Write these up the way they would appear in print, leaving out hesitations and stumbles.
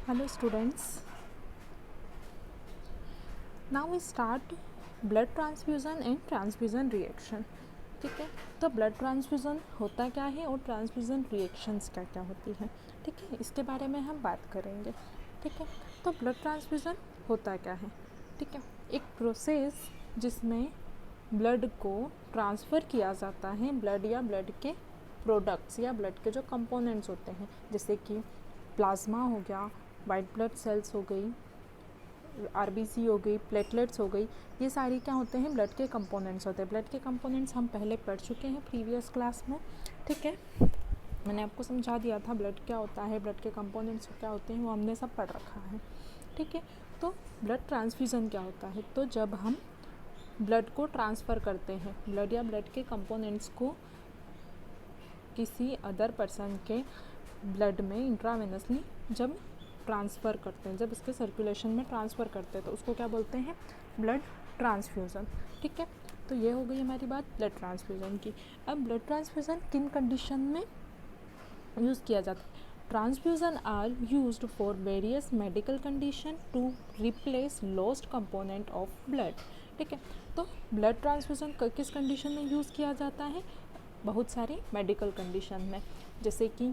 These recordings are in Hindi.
Hello students, now we start blood transfusion and transfusion reaction. ठीक है, तो ब्लड ट्रांसफ्यूज़न होता क्या है और ट्रांसफ्यूज़न रिएक्शंस क्या क्या होती हैं. ठीक है, इसके बारे में हम बात करेंगे. ठीक है, तो ब्लड ट्रांसफ्यूज़न होता क्या है. ठीक है, एक प्रोसेस जिसमें ब्लड को ट्रांसफ़र किया जाता है, ब्लड या ब्लड के प्रोडक्ट्स या ब्लड के जो कंपोनेंट्स होते हैं, जैसे कि प्लाज्मा हो गया, वाइट ब्लड सेल्स हो गई, आरबीसी हो गई, प्लेटलेट्स हो गई, ये सारी क्या होते हैं, ब्लड के कंपोनेंट्स होते हैं. ब्लड के कंपोनेंट्स हम पहले पढ़ चुके हैं प्रीवियस क्लास में. ठीक है, मैंने आपको समझा दिया था ब्लड क्या होता है, ब्लड के कंपोनेंट्स क्या होते हैं, वो हमने सब पढ़ रखा है. ठीक है, तो ब्लड ट्रांसफ्यूज़न क्या होता है, तो जब हम ब्लड को ट्रांसफ़र करते हैं, ब्लड या ब्लड के कंपोनेंट्स को किसी अदर पर्सन के ब्लड में इंट्रावेनसली जब ट्रांसफ़र करते हैं, जब इसके सर्कुलेशन में ट्रांसफ़र करते हैं, तो उसको क्या बोलते हैं, ब्लड ट्रांसफ्यूज़न. ठीक है, तो ये हो गई हमारी बात ब्लड ट्रांसफ्यूज़न की. अब ब्लड ट्रांसफ्यूज़न किन कंडीशन में यूज़ किया जाता है. Transfusion are used for various medical condition to replace lost component of blood. ठीक है, तो ब्लड ट्रांसफ्यूज़न किस कंडीशन में यूज़ किया जाता है, बहुत सारी मेडिकल कंडीशन में. जैसे कि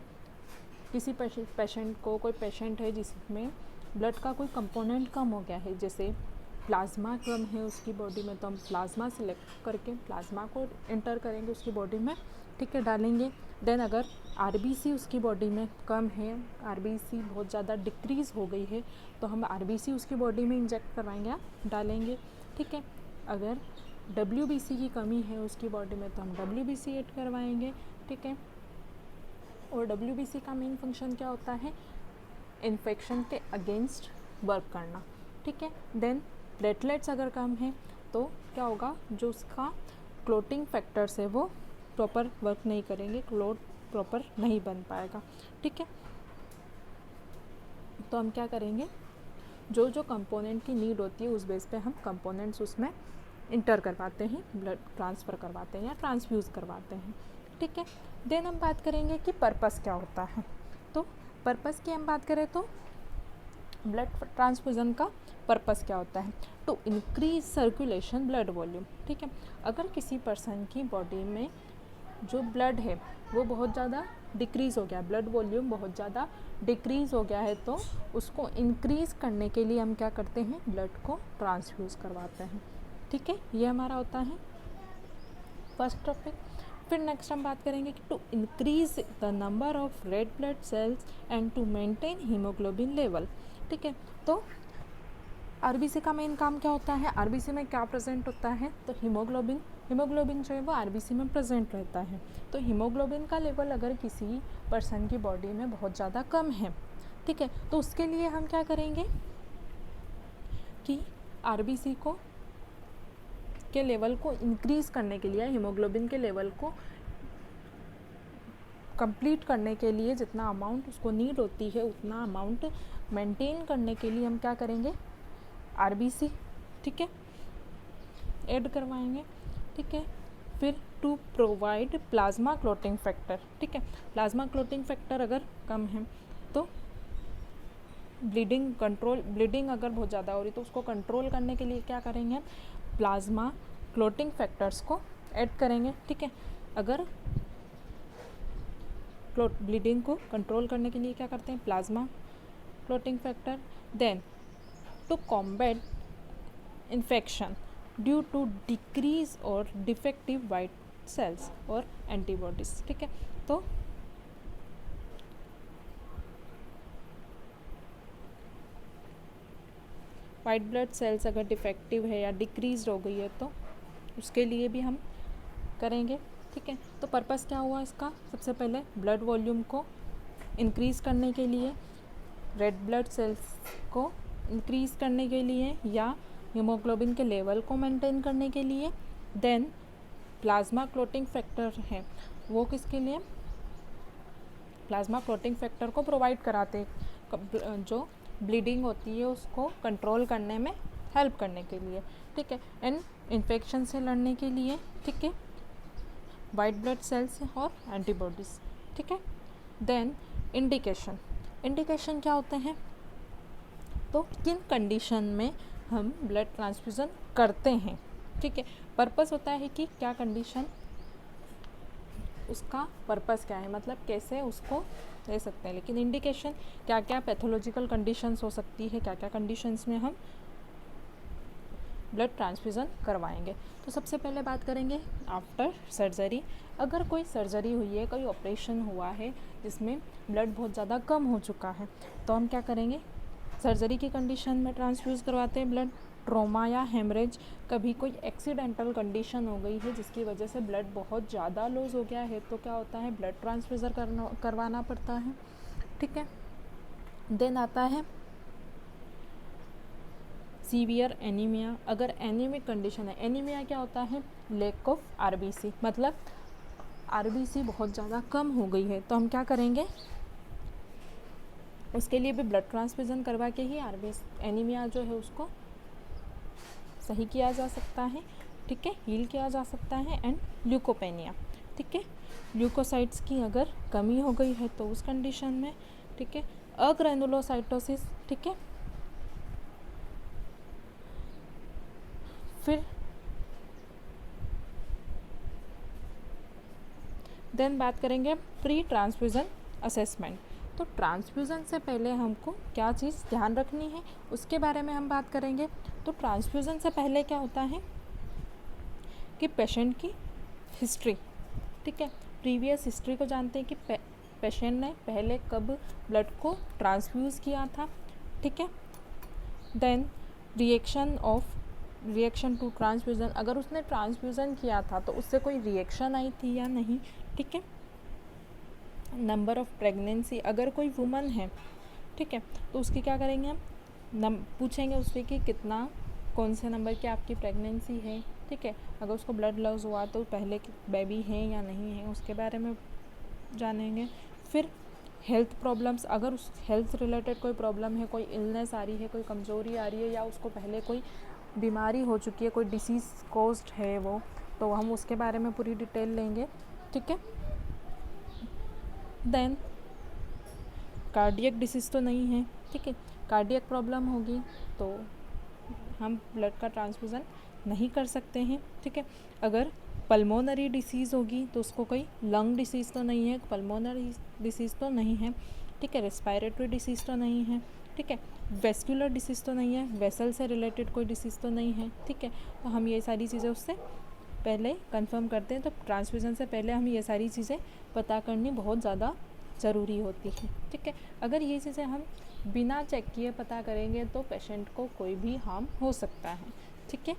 किसी पेशेंट को, कोई पेशेंट है जिसमें ब्लड का कोई कंपोनेंट कम हो गया है, जैसे प्लाज्मा कम है उसकी बॉडी में, तो हम प्लाज्मा सिलेक्ट करके प्लाज्मा को एंटर करेंगे उसकी बॉडी में. ठीक है, डालेंगे. देन अगर आरबीसी उसकी बॉडी में कम है, आरबीसी बहुत ज़्यादा डिक्रीज़ हो गई है, तो हम आरबीसी उसकी बॉडी में इंजेक्ट करवाएंगे, डालेंगे. ठीक है, अगर डब्ल्यूबीसी की कमी है उसकी बॉडी में, तो हम डब्ल्यूबीसी ऐड करवाएंगे. ठीक है, और डब्ल्यूबीसी का मेन फंक्शन क्या होता है, इन्फेक्शन के अगेंस्ट वर्क करना. ठीक है, देन प्लेटलेट्स अगर कम है तो क्या होगा, जो उसका क्लोटिंग फैक्टर्स है वो प्रॉपर वर्क नहीं करेंगे, क्लोट प्रॉपर नहीं बन पाएगा. ठीक है, तो हम क्या करेंगे, जो जो कंपोनेंट की नीड होती है उस बेस पे हम कंपोनेंट्स उसमें इंटर करवाते हैं, ब्लड ट्रांसफ़र करवाते हैं या ट्रांसफ्यूज़ करवाते हैं. ठीक है, देन हम बात करेंगे कि पर्पस क्या होता है. तो पर्पस की हम बात करें तो ब्लड ट्रांसफ्यूज़न का पर्पस क्या होता है, to increase circulation blood volume. ठीक है, अगर किसी पर्सन की बॉडी में जो ब्लड है वो बहुत ज़्यादा डिक्रीज़ हो गया, ब्लड वॉल्यूम बहुत ज़्यादा डिक्रीज़ हो गया है, तो उसको इंक्रीज़ करने के लिए हम क्या करते हैं, ब्लड को ट्रांसफ्यूज़ करवाते हैं. ठीक है, ये हमारा होता है फर्स्ट टॉपिक. फिर नेक्स्ट हम बात करेंगे कि to increase the number of red blood cells and to maintain haemoglobin level. ठीक है, तो आरबीसी का मेन काम क्या होता है, आरबीसी में क्या प्रेजेंट होता है, तो हीमोग्लोबिन जो है वो आरबीसी में प्रेजेंट रहता है. तो हीमोग्लोबिन का लेवल अगर किसी पर्सन की बॉडी में बहुत ज़्यादा कम है, ठीक है, तो उसके लिए हम क्या करेंगे कि आरबीसी को के लेवल को इंक्रीज़ करने के लिए, हीमोग्लोबिन के लेवल को कंप्लीट करने के लिए जितना अमाउंट उसको नीड होती है उतना अमाउंट मेंटेन करने के लिए हम क्या करेंगे, आरबीसी, ठीक है, ऐड करवाएंगे. ठीक है, फिर to provide plasma clotting factor. ठीक है, प्लाज्मा क्लोटिंग फैक्टर अगर कम है तो ब्लीडिंग अगर बहुत ज़्यादा हो रही तो उसको कंट्रोल करने के लिए क्या करेंगे, प्लाज्मा क्लोटिंग फैक्टर्स को ऐड करेंगे. ठीक है, अगर ब्लीडिंग को कंट्रोल करने के लिए क्या करते हैं, plasma clotting factor. Then to combat infection due to decrease और डिफेक्टिव वाइट सेल्स और एंटीबॉडीज. ठीक है, तो वाइट ब्लड सेल्स अगर डिफेक्टिव है या डिक्रीज हो गई है तो उसके लिए भी हम करेंगे. ठीक है, तो पर्पस क्या हुआ इसका, सबसे पहले ब्लड वॉल्यूम को इंक्रीज़ करने के लिए, रेड ब्लड सेल्स को इंक्रीज़ करने के लिए या हीमोग्लोबिन के लेवल को मेंटेन करने के लिए. देन प्लाज्मा क्लोटिंग फैक्टर है वो किसके लिए, प्लाज्मा क्लोटिंग फैक्टर को प्रोवाइड कराते, जो ब्लीडिंग होती है उसको कंट्रोल करने में हेल्प करने के लिए. ठीक है, एंड इन्फेक्शन से लड़ने के लिए. ठीक है, वाइट ब्लड सेल्स और एंटीबॉडीज़. ठीक है, देन इंडिकेशन क्या होते हैं, तो किन कंडीशन में हम ब्लड ट्रांसफ्यूज़न करते हैं, ठीक है। पर्पस होता है कि क्या कंडीशन, उसका पर्पस क्या है, मतलब कैसे उसको ले सकते हैं। लेकिन इंडिकेशन क्या क्या पैथोलॉजिकल कंडीशंस हो सकती है, क्या क्या कंडीशंस में हम ब्लड ट्रांसफ्यूज़न करवाएंगे। तो सबसे पहले बात करेंगे आफ्टर सर्जरी। अगर कोई सर्जरी हुई है, कोई ऑपरेशन हुआ है जिसमें ब्लड बहुत ज़्यादा कम हो चुका है, तो हम क्या करेंगे, सर्जरी की कंडीशन में ट्रांसफ्यूज़ करवाते हैं ब्लड। ट्रॉमा या हेमरेज, कभी कोई एक्सीडेंटल कंडीशन हो गई है जिसकी वजह से ब्लड बहुत ज़्यादा लॉस हो गया है, तो क्या होता है, ब्लड ट्रांसफ्यूज़र करवाना पड़ता है, ठीक है। देन आता है सीवियर एनीमिया। अगर एनीमिक कंडीशन है, एनीमिया क्या होता है, लैक ऑफ आरबीसी, मतलब आरबीसी बहुत ज़्यादा कम हो गई है, तो हम क्या करेंगे, उसके लिए भी ब्लड ट्रांसफ्यूज़न करवा के ही आरबीसी एनीमिया जो है उसको सही किया जा सकता है, ठीक है, हील किया जा सकता है। एंड ल्यूकोपेनिया, ठीक है, ल्यूकोसाइट्स की अगर कमी हो गई है तो उस कंडीशन में, ठीक है, अग्रेनुलोसाइटोसिस, ठीक है। फिर देन बात करेंगे प्री ट्रांसफ्यूज़न असेसमेंट। तो ट्रांसफ्यूज़न से पहले हमको क्या चीज़ ध्यान रखनी है उसके बारे में हम बात करेंगे। तो ट्रांसफ्यूज़न से पहले क्या होता है कि पेशेंट की हिस्ट्री, ठीक है, प्रीवियस हिस्ट्री को जानते हैं कि पेशेंट ने पहले कब ब्लड को ट्रांसफ्यूज़ किया था, ठीक है। देन रिएक्शन टू ट्रांसफ्यूज़न, अगर उसने ट्रांसफ्यूज़न किया था तो उससे कोई रिएक्शन आई थी या नहीं, ठीक है। नंबर ऑफ़ प्रेगनेंसी, अगर कोई वुमन है, ठीक है, तो उसकी क्या करेंगे हम, पूछेंगे उससे कि कितना, कौन से नंबर की आपकी प्रेगनेंसी है, ठीक है। अगर उसको ब्लड लॉस हुआ तो पहले बेबी है या नहीं है उसके बारे में जानेंगे। फिर हेल्थ प्रॉब्लम्स, अगर उस हेल्थ रिलेटेड कोई प्रॉब्लम है, कोई इलनेस आ रही है, कोई कमज़ोरी आ रही है, या उसको पहले कोई बीमारी हो चुकी है, कोई डिसीज़ कॉज्ड है वो, तो हम उसके बारे में पूरी डिटेल लेंगे, ठीक है। देन कार्डियक डिसीज़ तो नहीं है, ठीक है, कार्डियक प्रॉब्लम होगी तो हम ब्लड का ट्रांसफ्यूज़न नहीं कर सकते हैं, ठीक है। अगर पल्मोनरी डिसीज़ होगी तो उसको कोई लंग डिसीज़ तो नहीं है, पल्मोनरी डिसीज़ तो नहीं है, ठीक है, रेस्पिरेटरी डिसीज़ तो नहीं है, ठीक है, वेस्कुलर डिसीज़ तो नहीं है, वेसल से रिलेटेड कोई डिसीज़ तो नहीं है, ठीक है। तो हम ये सारी चीज़ें उससे पहले कंफर्म करते हैं। तो ट्रांसफ्यूज़न से पहले हम ये सारी चीज़ें पता करनी बहुत ज़्यादा ज़रूरी होती है, ठीक है। अगर ये चीज़ें हम बिना चेक किए पता करेंगे तो पेशेंट को कोई भी हार्म हो सकता है, ठीक है,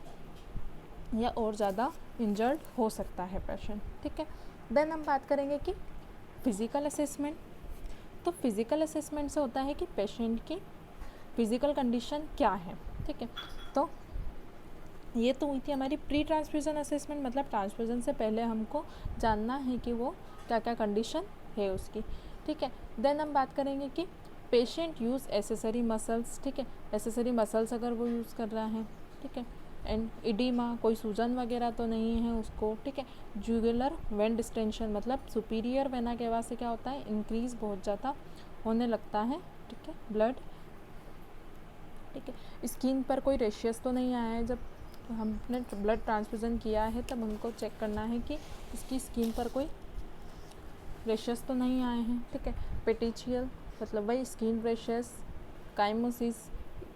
या और ज़्यादा इंजर्ड हो सकता है पेशेंट, ठीक है। देन हम बात करेंगे कि फ़िज़िकल असेसमेंट। तो फिज़िकल असेसमेंट से होता है कि पेशेंट की फ़िज़िकल कंडीशन क्या है, ठीक है। तो ये तो हुई थी हमारी प्री ट्रांसफ्यूज़न असेसमेंट, मतलब ट्रांसफ्यूज़न से पहले हमको जानना है कि वो क्या क्या कंडीशन है उसकी, ठीक है। देन हम बात करेंगे कि पेशेंट यूज़ एसेसरी मसल्स, ठीक है, एसेसरी मसल्स अगर वो यूज़ कर रहा है, ठीक है। एंड इडीमा, कोई सूजन वगैरह तो नहीं है उसको, ठीक है। जुगुलर वेन डिस्टेंशन, मतलब सुपीरियर वेना केवा से क्या होता है, इंक्रीज़ बहुत ज़्यादा होने लगता है, ठीक है, ब्लड, ठीक है। स्किन पर कोई रेशियस तो नहीं आया है, जब हमने ब्लड ट्रांसफ्यूज़न किया है तब हमको चेक करना है कि उसकी स्किन पर कोई रेशेस तो नहीं आए हैं, ठीक है। पेटिचियल, मतलब वही स्किन रेशेस, काइमोसिस,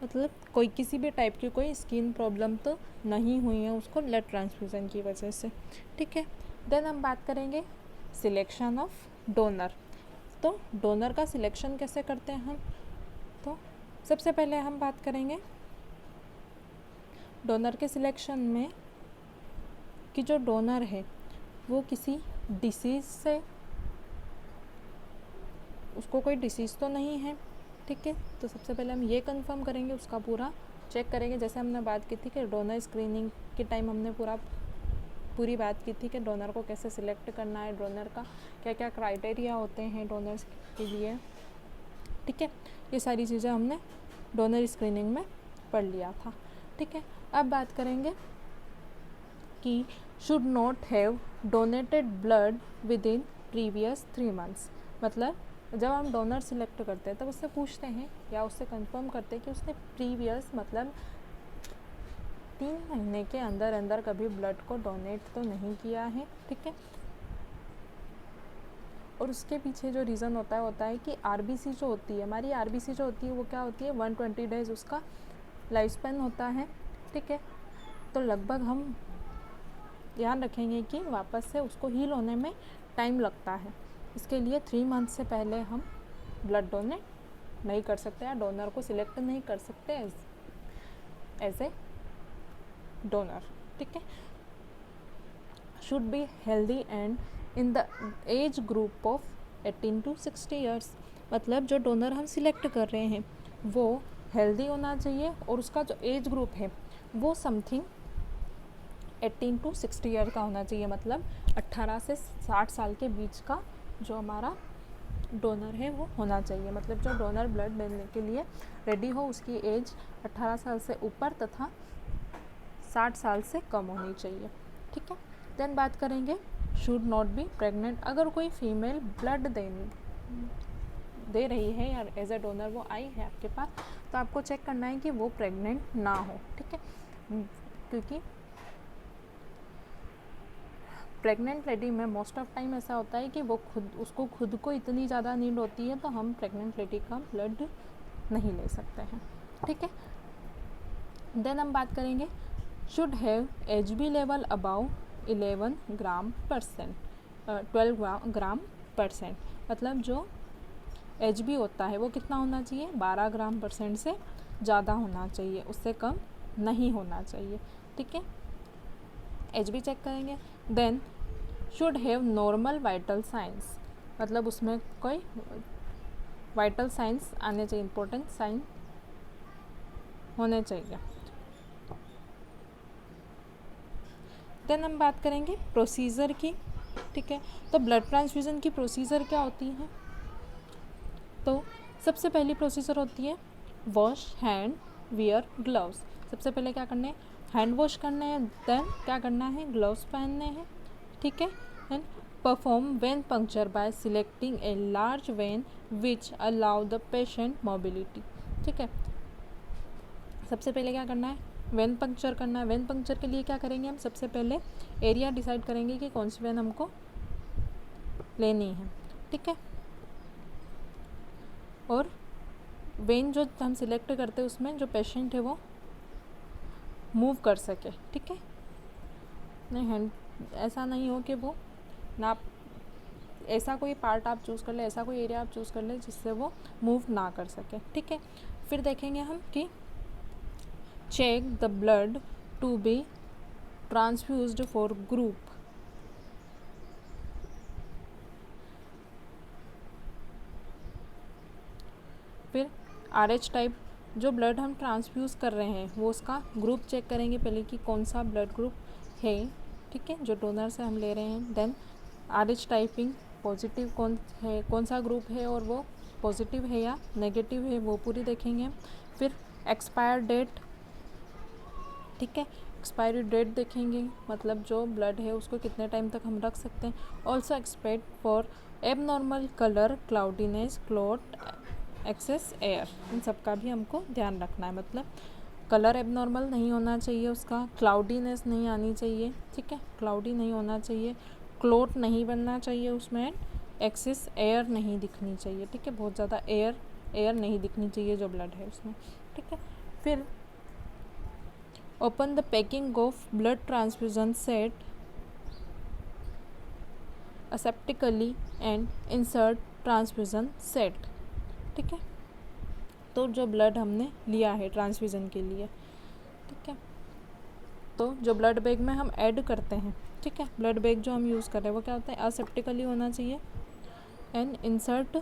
मतलब कोई किसी भी टाइप की कोई स्किन प्रॉब्लम तो नहीं हुई है उसको ब्लड ट्रांसफ्यूज़न की वजह से, ठीक है। देन हम बात करेंगे सिलेक्शन ऑफ डोनर। तो डोनर का सिलेक्शन कैसे करते हैं हम, तो सबसे पहले हम बात करेंगे डोनर के सिलेक्शन में कि जो डोनर है वो किसी डिसीज़ से, उसको कोई डिसीज़ तो नहीं है, ठीक है। तो सबसे पहले हम ये कंफर्म करेंगे, उसका पूरा चेक करेंगे। जैसे हमने बात की थी कि डोनर स्क्रीनिंग के टाइम हमने पूरी बात की थी कि डोनर को कैसे सिलेक्ट करना है, डोनर का क्या क्या क्राइटेरिया होते हैं डोनर्स के लिए, ठीक है। ये सारी चीज़ें हमने डोनर स्क्रीनिंग में पढ़ लिया था, ठीक है। अब बात करेंगे कि should not have donated blood with in previous 3 months, मतलब जब हम डोनर सिलेक्ट करते हैं तब उससे पूछते हैं या उससे कंफर्म करते हैं कि उसने प्रीवियस मतलब 3 महीने के अंदर अंदर कभी ब्लड को डोनेट तो नहीं किया है, ठीक है। और उसके पीछे जो रीज़न होता है कि आरबीसी जो होती है, हमारी आरबीसी जो होती है वो क्या होती है, 120 डेज उसका लाइफ स्पैन होता है, ठीक है। तो लगभग हम ध्यान रखेंगे कि वापस से उसको हील होने में टाइम लगता है। इसके लिए 3 मंथ से पहले हम ब्लड डोनेट नहीं कर सकते या डोनर को सिलेक्ट नहीं कर सकते एज ए डोनर, ठीक है। Should be healthy and in the age group of 18 to 60 years. मतलब जो डोनर हम सिलेक्ट कर रहे हैं वो हेल्दी होना चाहिए और उसका जो एज ग्रुप है वो समथिंग 18 to 60 ईयर का होना चाहिए। मतलब 18 से 60 साल के बीच का जो हमारा डोनर है वो होना चाहिए। मतलब जो डोनर ब्लड देने के लिए रेडी हो उसकी एज 18 साल से ऊपर तथा 60 साल से कम होनी चाहिए, ठीक है। देन बात करेंगे शुड नॉट बी प्रेग्नेंट। अगर कोई फीमेल ब्लड दे रही है या एज ए डोनर वो आई है आपके पास, तो आपको चेक करना है कि वो प्रेग्नेंट ना हो, ठीक है। क्योंकि प्रेग्नेंट लेडी में मोस्ट ऑफ टाइम ऐसा होता है कि वो उसको खुद को इतनी ज़्यादा नीड होती है तो हम प्रेग्नेंट लेडी का ब्लड नहीं ले सकते हैं, ठीक है। देन हम बात करेंगे should have HB level above 11 gram percent 12 gram percent. मतलब जो HB होता है वो कितना होना चाहिए, 12 ग्राम परसेंट से ज़्यादा होना चाहिए, उससे कम नहीं होना चाहिए, ठीक है। HB चेक करेंगे। Then should have normal vital signs. मतलब उसमें कोई वाइटल साइंस आने चाहिए, इंपॉर्टेंट साइन होने चाहिए। देन हम बात करेंगे प्रोसीजर की, ठीक है। तो ब्लड ट्रांसफ्यूज़न की प्रोसीजर क्या होती है, तो सबसे पहली प्रोसीजर होती है वॉश हैंड वियर ग्लव्स। सबसे पहले क्या करना है, हैंड वॉश करना है, देन क्या करना है, ग्लव्स पहनने हैं, ठीक है। Then perform vein puncture by selecting a large vein which allow the patient mobility, ठीक है। सबसे पहले क्या करना है, वेन पंक्चर करना है। वेन पंक्चर के लिए क्या करेंगे हम, सबसे पहले एरिया डिसाइड करेंगे कि कौन सी वेन हमको लेनी है, ठीक है। और वेन जो हम सिलेक्ट करते हैं उसमें जो पेशेंट है वो मूव कर सके, ठीक है। नहीं हैंड ऐसा नहीं हो कि वो ना, ऐसा कोई पार्ट आप चूज़ कर ले, ऐसा कोई एरिया आप चूज़ कर ले जिससे वो मूव ना कर सके, ठीक है। फिर देखेंगे हम कि check the blood to be transfused for group. फिर RH टाइप जो ब्लड हम ट्रांसफ्यूज़ कर रहे हैं वो उसका ग्रुप चेक करेंगे पहले कि कौन सा ब्लड ग्रुप है, ठीक है, जो डोनर से हम ले रहे हैं। देन RH टाइपिंग पॉजिटिव कौन सा ग्रुप है और वो पॉजिटिव है या नेगेटिव है वो पूरी देखेंगे। फिर एक्सपायर डेट, ठीक है, एक्सपायरी डेट देखेंगे, मतलब जो ब्लड है उसको कितने टाइम तक हम रख सकते हैं। Also expect for abnormal colour, cloudiness, clot, excess air, इन सब का भी हमको ध्यान रखना है। मतलब कलर एबनॉर्मल नहीं होना चाहिए उसका, क्लाउडीनेस नहीं आनी चाहिए, ठीक है, क्लाउडी नहीं होना चाहिए, क्लॉट नहीं बनना चाहिए उसमें, एक्सेस एयर नहीं दिखनी चाहिए, ठीक है, बहुत ज़्यादा एयर नहीं दिखनी चाहिए जो ब्लड है उसमें, ठीक है। फिर open the packing of blood transfusion set aseptically and insert transfusion set, ठीक है। तो जो ब्लड हमने लिया है ट्रांसफ्यूजन के लिए, ठीक है, तो जो ब्लड बैग में हम ऐड करते हैं, ठीक है, ब्लड बैग जो हम यूज़ कर रहे हैं वो क्या होता है, असेप्टिकली होना चाहिए and insert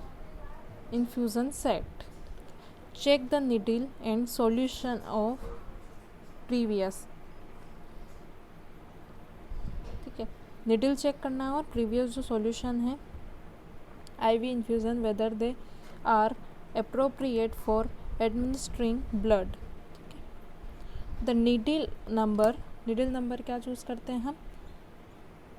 infusion set. Check the needle and solution of previous, ठीक है, नीडल चेक करना है और प्रीवियस जो सॉल्यूशन है IV infusion whether they are appropriate for administering blood, ठीक है। द नीडल नंबर क्या चूज़ करते हैं हम,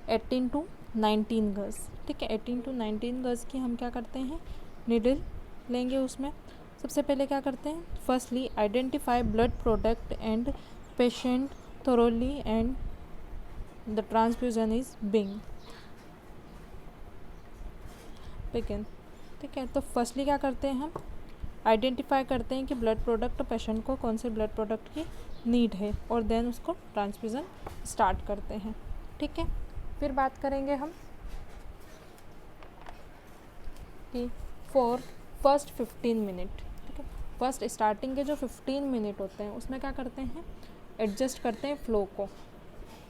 18 to 19 गज, ठीक है, 18 to 19 गज की हम क्या करते हैं नीडल लेंगे। उसमें सबसे पहले क्या करते हैं, firstly identify blood product and patient thoroughly and the transfusion is being taken। ठीक है, तो फर्स्टली क्या करते हैं, हम आइडेंटिफाई करते हैं कि ब्लड प्रोडक्ट पेशेंट को कौन से ब्लड प्रोडक्ट की नीड है और देन उसको ट्रांसफ्यूज़न स्टार्ट करते हैं। ठीक है, फिर बात करेंगे हम कि फॉर फर्स्ट 15 मिनट। ठीक है, फर्स्ट स्टार्टिंग के जो 15 मिनट होते हैं उसमें क्या करते हैं, एडजस्ट करते हैं फ्लो को।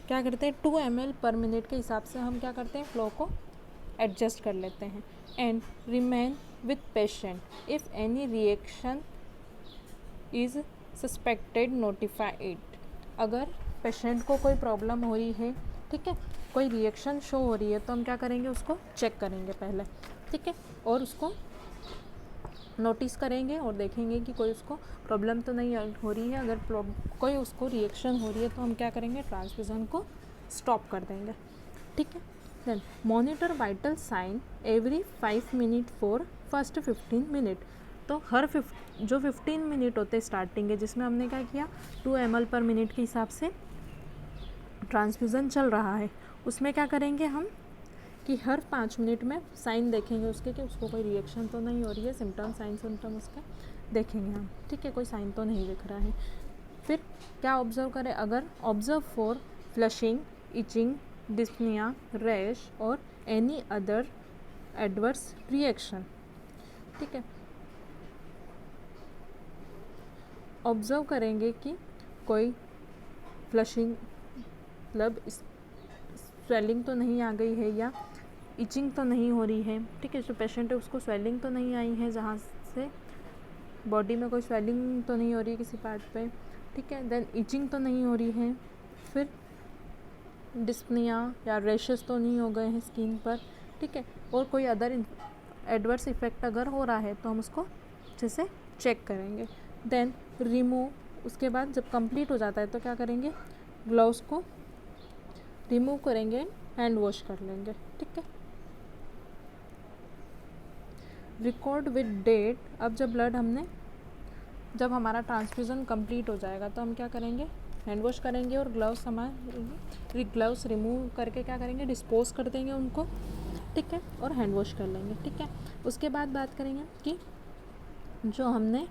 क्या करते हैं, 2 ml पर मिनट के हिसाब से हम क्या करते हैं, फ्लो को एडजस्ट कर लेते हैं। And remain with patient if any reaction is suspected notify it. अगर पेशेंट को कोई प्रॉब्लम हो रही है, ठीक है, कोई रिएक्शन शो हो रही है, तो हम क्या करेंगे, उसको चेक करेंगे पहले। ठीक है, और उसको नोटिस करेंगे और देखेंगे कि कोई उसको प्रॉब्लम तो नहीं हो रही है। अगर कोई उसको रिएक्शन हो रही है तो हम क्या करेंगे, ट्रांसफ्यूज़न को स्टॉप कर देंगे। ठीक है, then monitor vital sign every 5 minute for first 15 minute. तो हर जो 15 मिनट होते स्टार्टिंग है, जिसमें हमने क्या किया, 2 ml पर मिनट के हिसाब से ट्रांसफ्यूज़न चल रहा है, उसमें क्या करेंगे हम कि हर 5 मिनट में साइन देखेंगे उसके कि उसको कोई रिएक्शन तो नहीं हो रही है, सिम्टम साइन सिम्टम उसके देखेंगे हम। ठीक है, कोई साइन तो नहीं दिख रहा है। फिर क्या ऑब्जर्व करें, अगर observe for flushing, itching, dyspnoea, rash और एनी अदर एडवर्स रिएक्शन। ठीक है, ऑब्जर्व करेंगे कि कोई फ्लशिंग मतलब स्वेलिंग तो नहीं आ गई है या इचिंग तो नहीं हो रही है। ठीक है, जो पेशेंट है उसको स्वेलिंग तो नहीं आई है, जहाँ से बॉडी में कोई स्वेलिंग तो नहीं हो रही है किसी पार्ट पे। ठीक है, देन इचिंग तो नहीं हो रही है, फिर डिस्पनिया या रैशेस तो नहीं हो गए हैं स्किन पर। ठीक है, और कोई अदर एडवर्स इफेक्ट अगर हो रहा है तो हम उसको अच्छे से चेक करेंगे। देन रिमूव, उसके बाद जब कंप्लीट हो जाता है तो क्या करेंगे, ग्लव्स को रिमूव करेंगे, हैंड वॉश कर लेंगे। ठीक है, रिकॉर्ड विद डेट। अब जब हमारा ट्रांसफ्यूज़न कंप्लीट हो जाएगा तो हम क्या करेंगे, हैंड वॉश करेंगे और ग्लव्स रिमूव करके क्या करेंगे, डिस्पोज कर देंगे उनको। ठीक है, और हैंड वॉश कर लेंगे। ठीक है, उसके बाद बात करेंगे कि जो हमने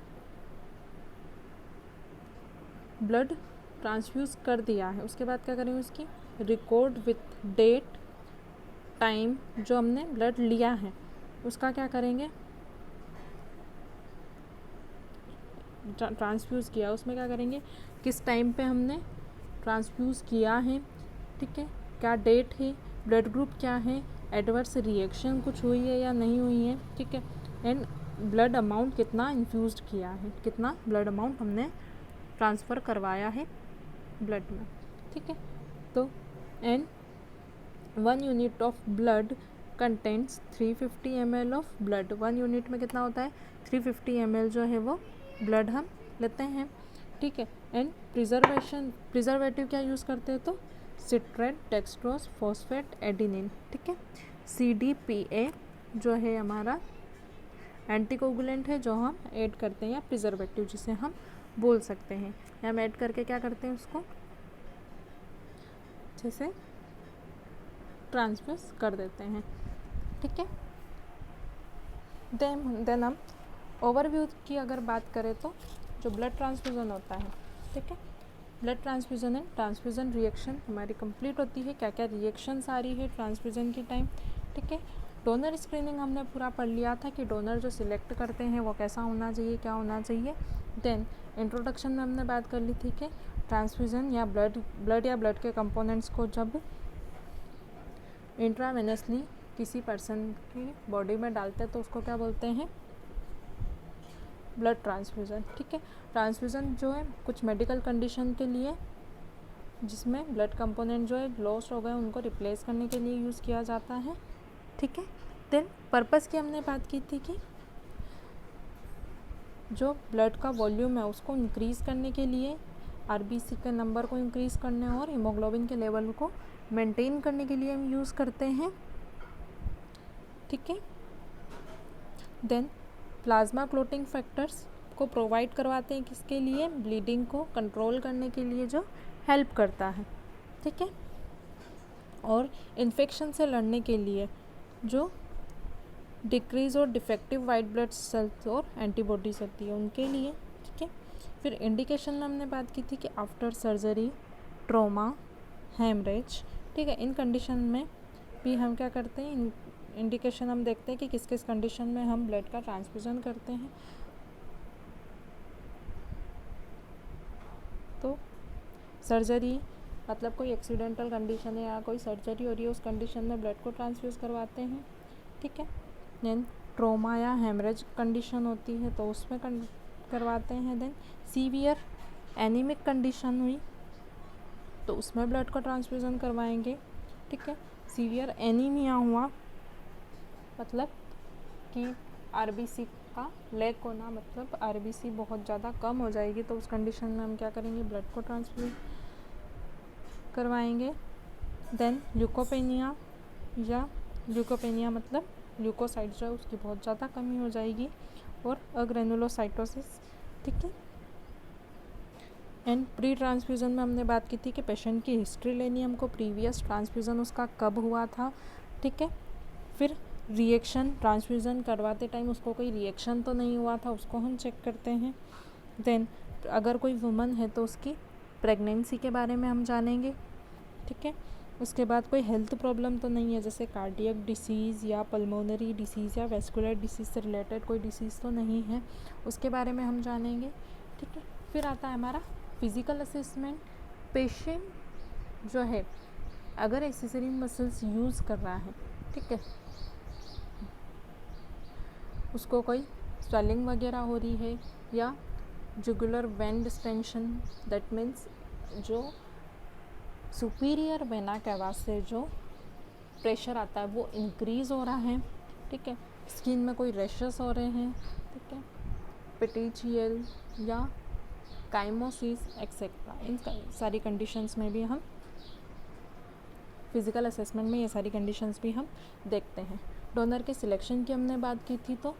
ब्लड ट्रांसफ्यूज़ कर दिया है उसके बाद क्या करेंगे, उसकी रिकॉर्ड विथ डेट, टाइम जो हमने ब्लड लिया है उसका क्या करेंगे, ट्रांसफ्यूज़ किया उसमें क्या करेंगे, किस टाइम पे हमने ट्रांसफ्यूज़ किया है। ठीक है, क्या डेट है, ब्लड ग्रुप क्या है, एडवर्स रिएक्शन कुछ हुई है या नहीं हुई है। ठीक है, एंड ब्लड अमाउंट कितना इन्फ्यूज़ किया है, कितना ब्लड अमाउंट हमने ट्रांसफ़र करवाया है ब्लड में। ठीक है, तो and 1 unit of blood contents 350 ml of blood. 1 unit में कितना होता है, 350 ml जो है वो ब्लड हम लेते हैं। ठीक है, एंड प्रिजर्वेटिव क्या यूज़ करते हैं, तो सिट्रेट, डेक्सट्रोज, फॉस्फेट, एडिनिन। ठीक है, CDPA जो है हमारा एंटीकोगुलेंट है जो हम ऐड करते हैं, या प्रिजर्वेटिव जिसे हम बोल सकते हैं। हम ऐड करके क्या करते हैं, उसको अच्छे से ट्रांसफ्यूज कर देते हैं। ठीक है, देन हम ओवरव्यू की अगर बात करें तो जो ब्लड ट्रांसफ्यूज़न होता है, ठीक है, blood transfusion and transfusion reaction हमारी कंप्लीट होती है। क्या क्या रिएक्शंस आ रही है ट्रांसफ्यूज़न की टाइम। ठीक है, डोनर स्क्रीनिंग हमने पूरा पढ़ लिया था कि डोनर जो सिलेक्ट करते हैं वो कैसा होना चाहिए, क्या होना चाहिए। देन इंट्रोडक्शन में हमने बात कर ली थी कि ट्रांसफ्यूज़न या ब्लड या ब्लड के कंपोनेंट्स को जब इंट्रावेनसली किसी पर्सन की बॉडी में डालते हैं तो उसको क्या बोलते हैं, ब्लड ट्रांसफ्यूज़न। ठीक है, ट्रांसफ्यूज़न जो है कुछ मेडिकल कंडीशन के लिए जिसमें ब्लड कंपोनेंट जो है लॉस्ट हो गए उनको रिप्लेस करने के लिए यूज़ किया जाता है। ठीक है, देन पर्पस की हमने बात की थी कि जो ब्लड का वॉल्यूम है उसको इंक्रीज़ करने के लिए, RBC के नंबर को इंक्रीज़ करने और हीमोग्लोबिन के लेवल को मेंटेन करने के लिए हम यूज़ करते हैं। ठीक है, देन प्लाज्मा क्लोटिंग फैक्टर्स को प्रोवाइड करवाते हैं, किसके लिए? ब्लीडिंग को कंट्रोल करने के लिए, जो हेल्प करता है, ठीक है। और इन्फेक्शन से लड़ने के लिए जो डिक्रीज और डिफेक्टिव वाइट ब्लड सेल्स और एंटीबॉडीज होती है उनके लिए, ठीक है। फिर इंडिकेशन में हमने बात की थी कि आफ्टर सर्जरी, ट्रॉमा, हेमरेज, ठीक है। इन कंडीशन में भी हम क्या करते हैं, इंडिकेशन हम देखते हैं कि किस किस कंडीशन में हम ब्लड का ट्रांसफ्यूज़न करते हैं। तो सर्जरी मतलब कोई एक्सीडेंटल कंडीशन है या कोई सर्जरी हो रही है, उस कंडीशन में ब्लड को ट्रांसफ्यूज़ करवाते हैं, ठीक है। देन ट्रॉमा या हेमरेज कंडीशन होती है तो उसमें करवाते हैं। देन सीवियर एनीमिक कंडीशन हुई तो उसमें ब्लड को ट्रांसफ्यूज़न करवाएंगे, ठीक है। सीवियर एनीमिया हुआ मतलब कि आरबीसी का लैक होना, मतलब आरबीसी बहुत ज़्यादा कम हो जाएगी, तो उस कंडीशन में हम क्या करेंगे, ब्लड को ट्रांसफ्यूज करवाएंगे। देन ल्यूकोपेनिया, या ल्यूकोपेनिया मतलब ल्यूकोसाइट जो है उसकी बहुत ज़्यादा कमी हो जाएगी, और अग्रेनुलोसाइटोसिस, ठीक है। एंड प्री ट्रांसफ्यूज़न में हमने बात की थी कि पेशेंट की हिस्ट्री लेनी है हमको, प्रीवियस ट्रांसफ्यूज़न उसका कब हुआ था, ठीक है। फिर रिएक्शन, ट्रांसफ्यूज़न करवाते टाइम उसको कोई रिएक्शन तो नहीं हुआ था, उसको हम चेक करते हैं। देन अगर कोई वुमन है तो उसकी प्रेगनेंसी के बारे में हम जानेंगे, ठीक है। उसके बाद कोई हेल्थ प्रॉब्लम तो नहीं है, जैसे कार्डियक डिसीज़ या पल्मोनरी डिसीज़ या वेस्कुलर डिसीज़ से रिलेटेड कोई डिसीज़ तो नहीं है, उसके बारे में हम जानेंगे, ठीक है। फिर आता है हमारा फिज़िकल असेसमेंट। पेशेंट जो है अगर एक्सेसरी मसल्स यूज़ कर रहा है, ठीक है, उसको कोई स्वेलिंग वगैरह हो रही है या jugular vein distension, that means जो सुपीरियर वेना कैवा से जो प्रेशर आता है वो इंक्रीज़ हो रहा है, ठीक है। स्किन में कोई रैशेस हो रहे हैं, ठीक है, पेटिचियल या काइमोसिस एक्सेट्रा, इन सारी कंडीशंस में भी हम फिज़िकल असेसमेंट में ये सारी कंडीशंस भी हम देखते हैं। डोनर के सिलेक्शन की हमने बात की थी, तो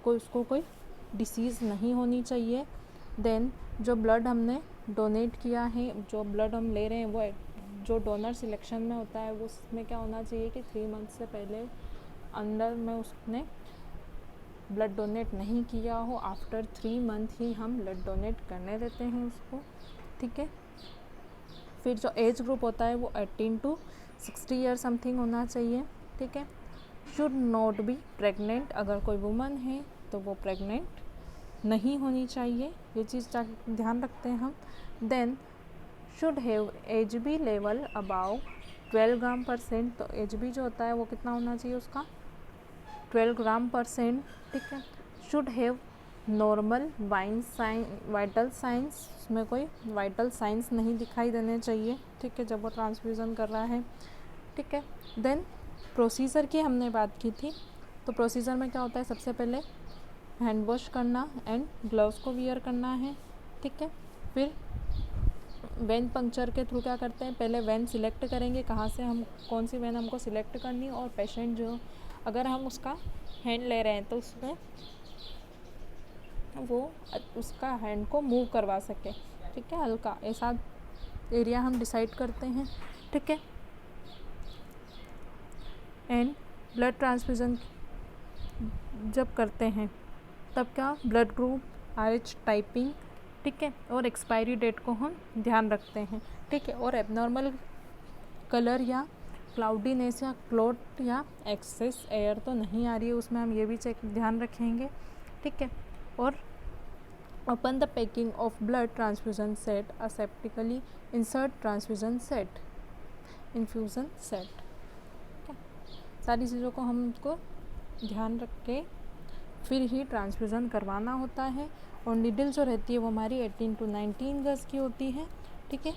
उसको कोई डिसीज़ नहीं होनी चाहिए। देन जो ब्लड हमने डोनेट किया है, जो ब्लड हम ले रहे हैं, वो जो डोनर सिलेक्शन में होता है वो उसमें क्या होना चाहिए कि 3 मंथ से पहले अंदर में उसने ब्लड डोनेट नहीं किया हो। आफ्टर 3 मंथ ही हम ब्लड डोनेट करने देते हैं उसको, ठीक है। फिर जो एज ग्रुप होता है वो 18 to 60 ईयर समथिंग होना चाहिए, ठीक है। शुड नॉट बी प्रेग्नेंट, अगर कोई वुमन है तो वो प्रेग्नेंट नहीं होनी चाहिए, ये चीज़ ध्यान रखते हैं हम। Then should have H B level above 12 gram%, तो एच बी जो होता है वो कितना होना चाहिए उसका, 12 ग्राम%, ठीक है। Should have normal vital science, उसमें कोई वाइटल साइंस नहीं दिखाई देने चाहिए, ठीक है, जब वो ट्रांसफ्यूज़न कर रहा है, ठीक है। देन प्रोसीजर की हमने बात की थी, तो प्रोसीजर में क्या होता है, सबसे पहले हैंड वॉश करना एंड ग्लव्स को वियर करना है, ठीक है। फिर वेन पंक्चर के थ्रू क्या करते हैं, पहले वेन सिलेक्ट करेंगे, कहाँ से हम कौन सी वेन हमको सिलेक्ट करनी, और पेशेंट जो अगर हम उसका हैंड ले रहे हैं तो उसमें वो उसका हैंड को मूव करवा सके, ठीक है, हल्का ऐसा एरिया हम डिसाइड करते हैं, ठीक है। एंड ब्लड ट्रांसफ्यूज़न जब करते हैं तब क्या, ब्लड ग्रुप, RH टाइपिंग, ठीक है, और एक्सपायरी डेट को हम ध्यान रखते हैं, ठीक है। और एबनॉर्मल कलर या क्लाउडीनेस या क्लोट या एक्सेस एयर तो नहीं आ रही है उसमें, हम ये भी ध्यान रखेंगे, ठीक है। और open the packing of blood transfusion set, aseptically insert transfusion set, infusion set, ठीक है। सारी चीज़ों को हमको ध्यान रख के फिर ही ट्रांसफ्यूज़न करवाना होता है। और नीडल जो रहती है वो हमारी 18 to 19 गज की होती है, ठीक है।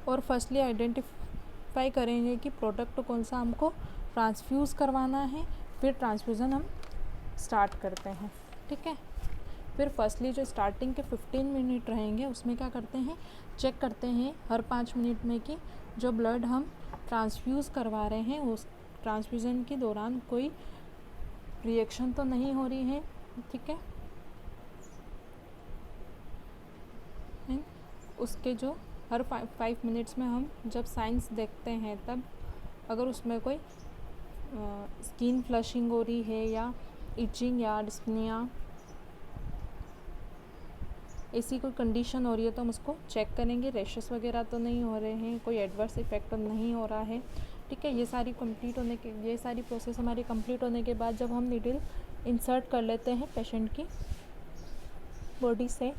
और फर्स्टली आइडेंटिफाई करेंगे कि प्रोडक्ट कौन सा हमको ट्रांसफ्यूज़ करवाना है, फिर ट्रांसफ्यूज़न हम स्टार्ट करते हैं, ठीक है। फिर फर्स्टली जो स्टार्टिंग के 15 मिनट रहेंगे उसमें क्या करते हैं, चेक करते हैं हर 5 मिनट में कि जो ब्लड हम ट्रांसफ्यूज़ करवा रहे हैं उस ट्रांसफ्यूज़न के दौरान कोई रिएक्शन तो नहीं हो रही है, ठीक है। उसके जो हर 5 मिनट्स में हम जब साइंस देखते हैं तब अगर उसमें कोई स्किन फ्लशिंग हो रही है या इचिंग या डिस्पनिया ऐसी कोई कंडीशन हो रही है तो हम उसको चेक करेंगे। रैशेस वगैरह तो नहीं हो रहे हैं, कोई एडवर्स इफेक्ट तो नहीं हो रहा है, ठीक है। ये सारी प्रोसेस हमारी कंप्लीट होने के बाद जब हम नीडल इंसर्ट कर लेते हैं पेशेंट की बॉडी से,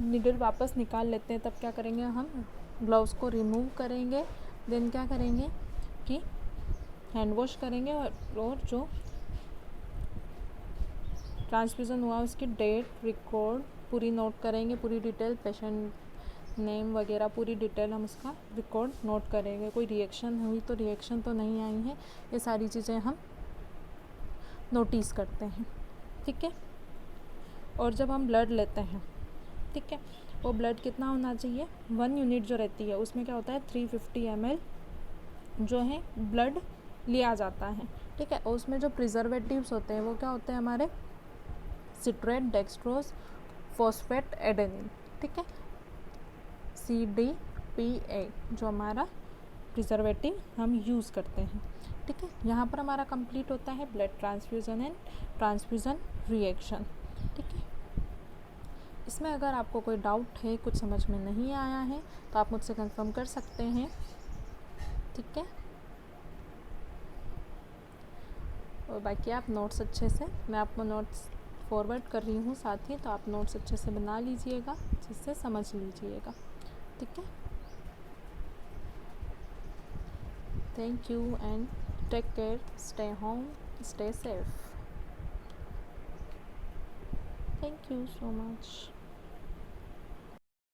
नीडल वापस निकाल लेते हैं, तब क्या करेंगे हम ग्लव्स को रिमूव करेंगे। देन क्या करेंगे कि हैंड वॉश करेंगे और जो ट्रांसफ्यूज़न हुआ उसकी डेट रिकॉर्ड पूरी नोट करेंगे, पूरी डिटेल, पेशेंट नेम वगैरह पूरी डिटेल हम उसका रिकॉर्ड नोट करेंगे। कोई रिएक्शन हुई तो रिएक्शन तो नहीं आई है, ये सारी चीज़ें हम नोटिस करते हैं, ठीक है। और जब हम ब्लड लेते हैं, ठीक है, वो ब्लड कितना होना चाहिए, 1 यूनिट जो रहती है उसमें क्या होता है 350 ml जो है ब्लड लिया जाता है, ठीक है। और उसमें जो प्रिजर्वेटिव्स होते हैं वो क्या होते हैं हमारे सिट्रेट, डेक्सट्रोज, फॉस्फेट, एडेनिन, ठीक है, CDPA जो हमारा प्रिजर्वेटिव हम यूज़ करते हैं, ठीक है। यहाँ पर हमारा कंप्लीट होता है blood transfusion and transfusion reaction, ठीक है। इसमें अगर आपको कोई डाउट है, कुछ समझ में नहीं आया है तो आप मुझसे कंफर्म कर सकते हैं, ठीक है। और बाकी आप नोट्स अच्छे से, मैं आपको नोट्स फॉरवर्ड कर रही हूँ साथ ही, तो आप नोट्स अच्छे से बना लीजिएगा, जिससे समझ लीजिएगा, ठीक है। Thank you and take care, stay home, stay safe. Thank you so much.